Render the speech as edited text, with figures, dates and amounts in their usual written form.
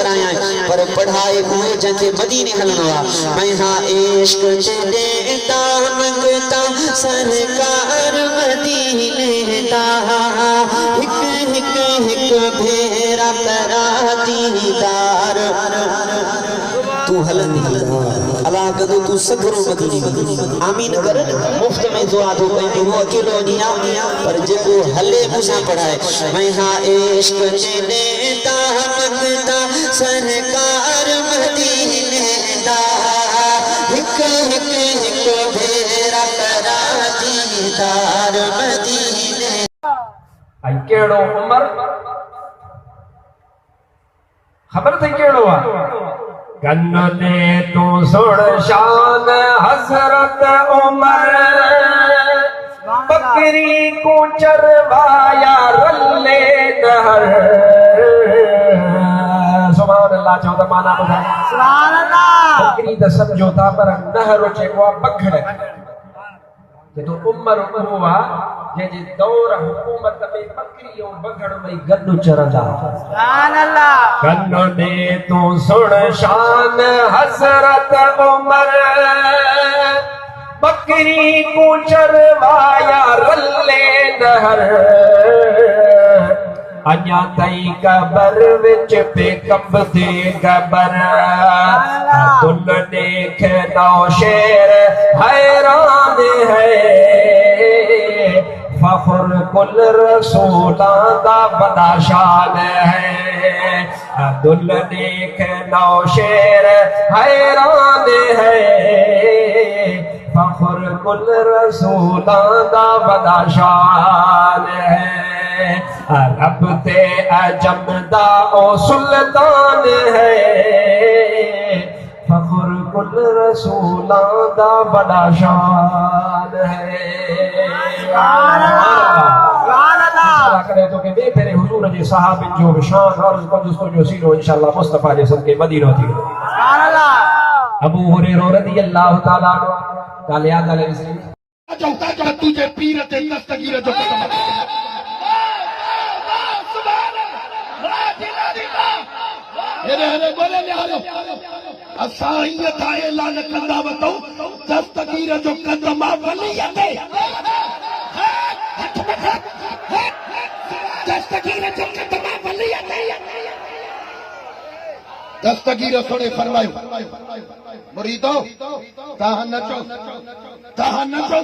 कराया पर पढ़ाई हुए जंहिंखे मदीने हलणो आहे। मैं हाँ इश्क ॾेता मंगता सरकार मदीने दा हिक हिक हिक भेरा करा दीदार। तू हलंदी अला कदो तू सगरो मदीने आमीन कर मुफ्त में दुआ दो कहीं वो अकेलो निया पर जेको हले मुसा पढ़ाए। मैं हाँ इश्क देता मंगता सरकार मदीने दा हिक हिक हिक भेरा करा दीदार मदीने। आई केड़ो उमर खबर थी केड़ो आ कन्नो ने तू सुन शान हजरत उमर बकरी को चरवाया रल्ले नहर। सुभान अल्लाह चो त माना ॿुधाए सुभान अल्लाह। बकरी त समझो था पर नहर जेको आहे बखड़ तो उमर हुआ जंहिंजे दौर हुकूमत में बकरी और बगड़ में गॾु चरंदा। सुभान अल्लाह। कन्नो ने तू सुन शान हजरत उमर बकरी को चरवाया रल्ले नहर। अञा ताईं कबर विच पे कंबदे गबर तुल देख नौशेर हैरान है फखर कुल रसूलां दा बड़ा शान है। दुल देख नौशेर हैरान है फखर कुल रसूलां दा बड़ा शान है। रब ते अजम दा ओ सुल्तान है फखर कुल रसूलां दा बड़ा शान है। करे तो के दे तेरे हुजूर जे सहाबन जो शान और उसको जो सीनो इंशाअल्लाह मुस्तफा जे सदके मदीना थी। सुभान अल्लाह। अबू हुरैरा रज़ी अल्लाह तआला काले याद आले जो तुझे पीर ते दस्तगीर जो अरे बोले असाइयत ऐलान कंदा वतो दस्तगीर जो कदम वलियत दस्तगीर जो कदम वलियत दस्तगीर सोने फरमायो मुरीदो तहां नचो